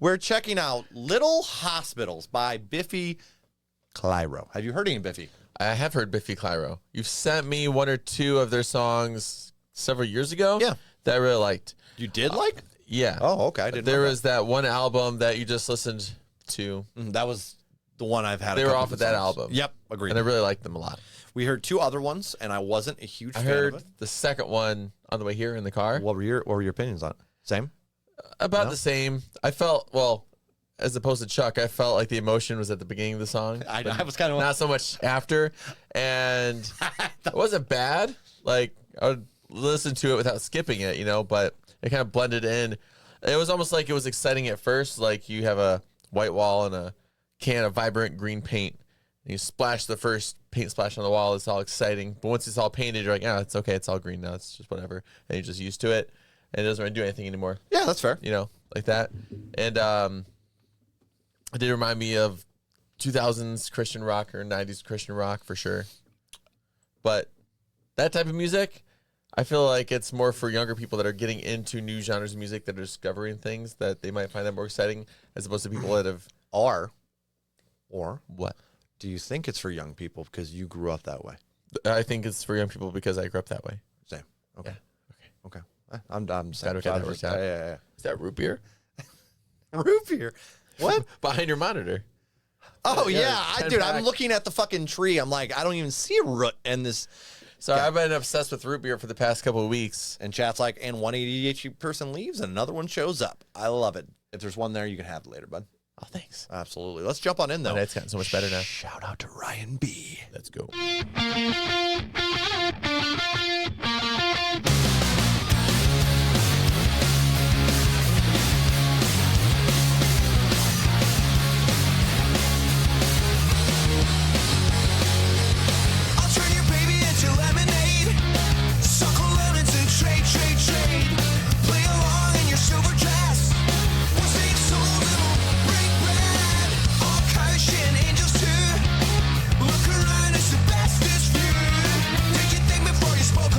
We're checking out Little Hospitals by Biffy Clyro. Have you heard any Biffy? I have heard Biffy Clyro. You've sent me one or two of their songs several years ago. Yeah. That I really liked. You did like? Yeah. Oh, okay. I didn't know There was that one album that you just listened to. that was the one I've had. They were off of that album. Yep, agreed. And I really liked them a lot. We heard two other ones, and I wasn't a huge fan heard of it. the second one on the way here in the car. What were your opinions on it? Same? About the same. I felt, well, as opposed to Chuck, I felt like the emotion was at the beginning of the song. I was kind of not so much after. And it wasn't bad. Like, I would listen to it without skipping it, you know, but it kind of blended in. It was almost like it was exciting at first. Like you have a white wall and a can of vibrant green paint. And you splash the first paint splash on the wall. It's all exciting. But once it's all painted, you're like, oh, it's okay. It's all green now. It's just whatever. And you're just used to it. And it doesn't really do anything anymore. Yeah, that's fair. You know, like that. And it did remind me of 2000s Christian rock or 90s Christian rock for sure. But that type of music, I feel like it's more for younger people that are getting into new genres of music, that are discovering things that they might find that more exciting, as opposed to people that have... Or what? Do you think it's for young people because you grew up that way? I think it's for young people because I grew up that way. Same. Okay. Yeah. Okay. I'm Is that okay? That works out. Yeah. Is that root beer? Root beer? What? Behind your monitor. Oh, yeah. Dude, I'm back. looking at the fucking tree. I'm like, I don't even see a root in this. So I've been obsessed with root beer for the past couple of weeks. And chat's like, and one ADHD person leaves and another one shows up. I love it. If there's one there, you can have it later, bud. Oh, thanks. Absolutely. Let's jump on in, though. My night's gotten so much better now. Shout out to Ryan B. Let's go. Look around, it's the bestest view. Did you think before you spoke?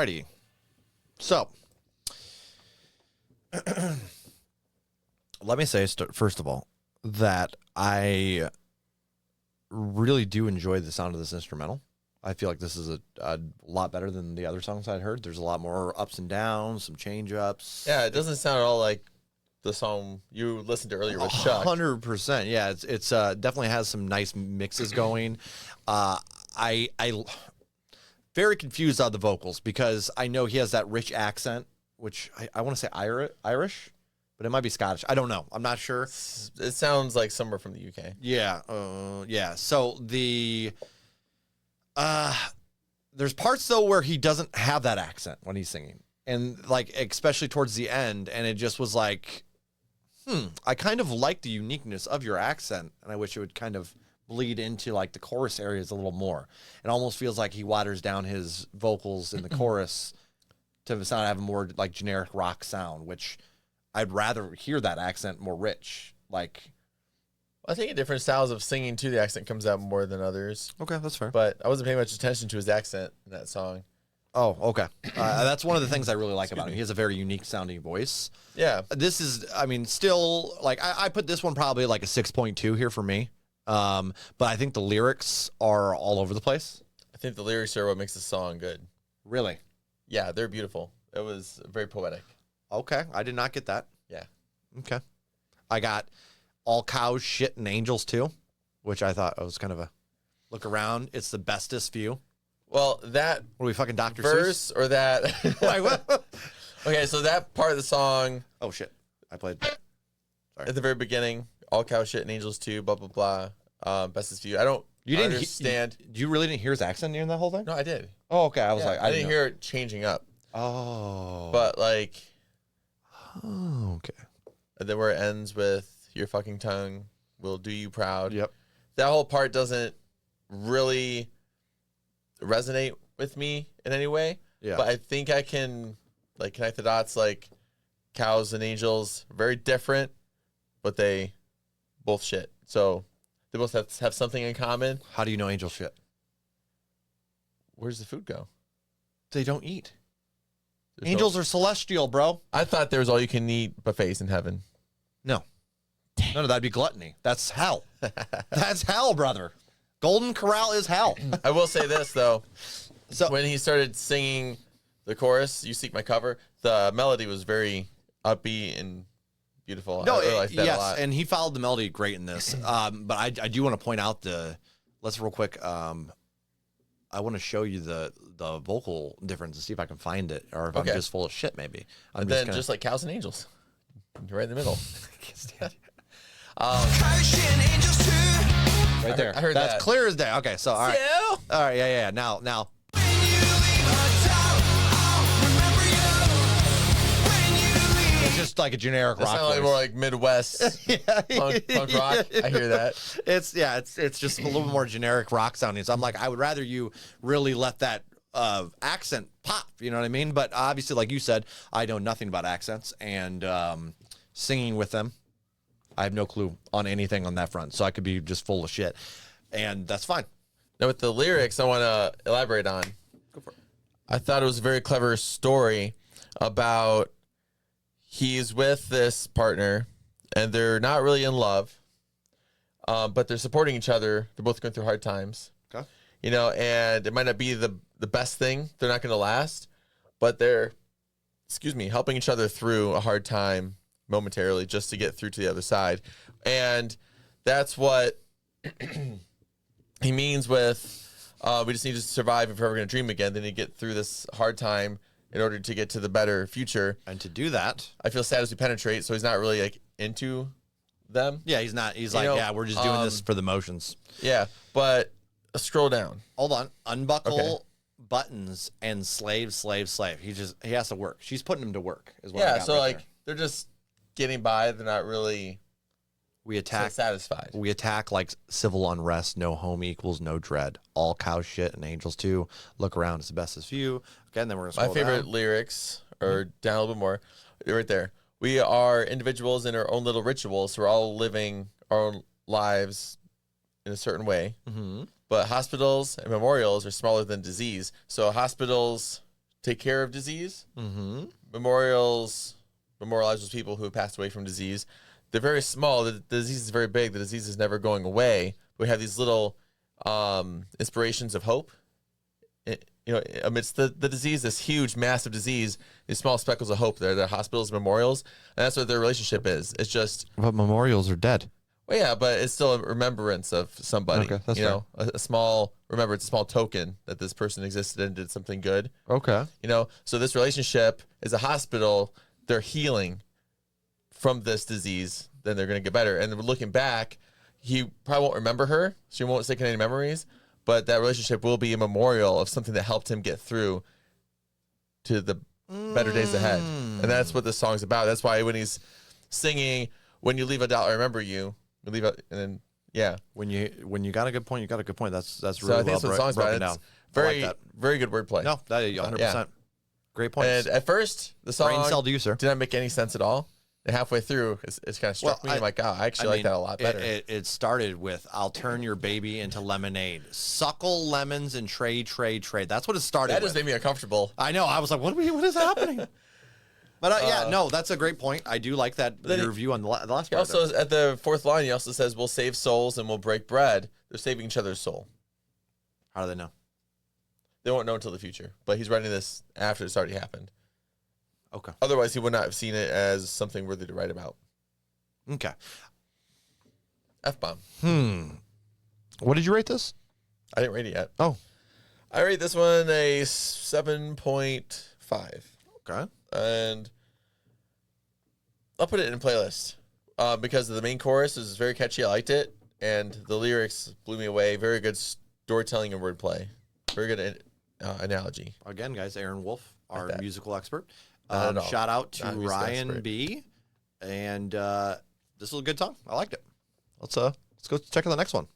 Alrighty. So, let me say, first of all, that I really do enjoy the sound of this instrumental. I feel like this is a lot better than the other songs I'd heard. There's a lot more ups and downs, some change ups. Yeah, it doesn't sound at all like the song you listened to earlier with Chuck. 100%. Yeah, it's definitely has some nice mixes going. I very confused on the vocals because I know he has that rich accent, which I want to say Irish, but it might be Scottish. I don't know. I'm not sure. It sounds like somewhere from the UK. Yeah. Yeah. So there's parts though where he doesn't have that accent when he's singing, and like especially towards the end, and it just was like, I kind of like the uniqueness of your accent, and I wish it would kind of bleed into like the chorus areas a little more. It almost feels like he waters down his vocals in the chorus to sound have a more like generic rock sound, which I'd rather hear that accent more rich. Like, I think in different styles of singing too, the accent comes out more than others. okay, that's fair. But I wasn't paying much attention to his accent in that song. Oh, okay. That's one of the things I really like about him. He has a very unique sounding voice. Yeah. This is, I mean, still like I put this one probably like a 6.2 here for me. But I think the lyrics are all over the place. I think the lyrics are what makes the song good. Really? Yeah, they're beautiful. It was very poetic. Okay, I did not get that. Yeah. Okay. I got all cows, shit, and angels too, which I thought was kind of a look around. It's the bestest view. Well, that What are we fucking Dr. verse Seuss? or that. Like, what? Okay, so that part of the song Oh shit! I played. at the very beginning, all cow shit and angels too, blah blah blah. Bestest view. I don't understand. You really didn't hear his accent during that whole thing? No, I did. Oh, okay. I was Yeah, like, I didn't know. hear it changing up. Oh. But like, Oh, okay. then where it ends with your fucking tongue will do you proud. Yep. That whole part doesn't really resonate with me in any way. Yeah. But I think I can like connect the dots. Like cows and angels, very different, but they both shit. So they both have something in common. How do you know angel shit? Where's the food go? They don't eat. There's Angels are celestial, bro. I thought there was all you can eat buffets in heaven. No. No, that'd be gluttony. That's hell. That's hell, brother. Golden Corral is hell. I will say this though. So When he started singing the chorus, "You Seek My Cover," the melody was very upbeat and beautiful. no, I really liked that a lot. and he followed the melody great in this. But I do want to point out let's real quick. I want to show you the vocal difference and see if I can find it, or if I'm just full of shit. Maybe I'm And just then gonna, just like cows and angels, right in the middle. right there. I heard That's that. clear as day. Okay, so all right, Yeah. all right, yeah. Now. It's just like a generic That rock sounded like voice. more like Midwest punk rock. I hear that. It's just a little more generic rock sounding. So I'm like, I would rather you really let that accent pop. You know what I mean? But obviously, like you said, I know nothing about accents, and singing with them, I have no clue on anything on that front. So I could be just full of shit, and that's fine. Now with the lyrics, I want to elaborate on. Go for it. I thought it was a very clever story about he's with this partner and they're not really in love, but they're supporting each other. They're both going through hard times. Okay. You know, and it might not be the best thing. They're not going to last, but they're, helping each other through a hard time momentarily just to get through to the other side. And that's what he means with we just need to survive if we're ever going to dream again. Then you get through this hard time in order to get to the better future. And to do that, I feel sad as we penetrate, so he's not really like into them. yeah, he's not. He's like, know, yeah, we're just doing this for the motions. Yeah, but scroll down. Hold on, unbuckle Okay. buttons and slave. He has to work. She's putting him to work. Is what I Yeah, got so right like there. they're just getting by. They're not really we attack. satisfied. We attack like civil unrest. No home equals no dread. All cow shit and angels too. Look around, it's the bestest view. Again, then we're gonna My scroll favorite down. lyrics are down a little bit more. Right there. We are individuals in our own little rituals. So we're all living our own lives in a certain way. Mhm. But hospitals and memorials are smaller than disease. So hospitals take care of disease. Mm-hmm. Memorialize those people who have passed away from disease. They're very small. The disease is very big. The disease is never going away. We have these little inspirations of hope. Amidst the disease, this huge, massive disease, these small speckles of hope. They're hospitals, memorials, and that's what their relationship is. It's just. But memorials are dead. Well, yeah, but it's still a remembrance of somebody. Okay, that's fair. A small remembrance, a small token that this person existed and did something good. Okay. So this relationship is a hospital. They're healing from this disease, then they're going to get better. And looking back, he probably won't remember her. She won't stick in any memories, but that relationship will be a memorial of something that helped him get through to the better days ahead. And that's what this song's about. That's why when he's singing, when you leave a doubt, I remember you. You leave a, and then, yeah. When you got a good point, you got a good point. That's really so I think that's what the song's about. down. Very, like very good wordplay. No, that 100%. Yeah. Great points. And at first, the song Brain cell to you, sir. did not make any sense at all. And halfway through, it's kind of struck me. I'm like, oh, I actually like that a lot better. It started with, I'll turn your baby into lemonade. Suckle lemons and trade. That's what it started That with. just made me uncomfortable. I know. I was like, what is happening? But yeah, no, that's a great point. I do like that your review on the last part. Also, at the fourth line, he also says, we'll save souls and we'll break bread. They're saving each other's soul. How do they know? They won't know until the future. But he's writing this after it's already happened. Okay. Otherwise, he would not have seen it as something worthy to write about. Okay. F-bomb. What did you rate this? I didn't rate it yet. Oh. I rate this one a 7.5. Okay. And I'll put it in playlist because the main chorus is very catchy. I liked it. And the lyrics blew me away. Very good storytelling and wordplay. Very good analogy. Again, guys, Aaron Wolf, our musical expert. Not at all. Shout out to Not a musical Ryan expert. B. And this was a good song. I liked it. Let's go check out the next one.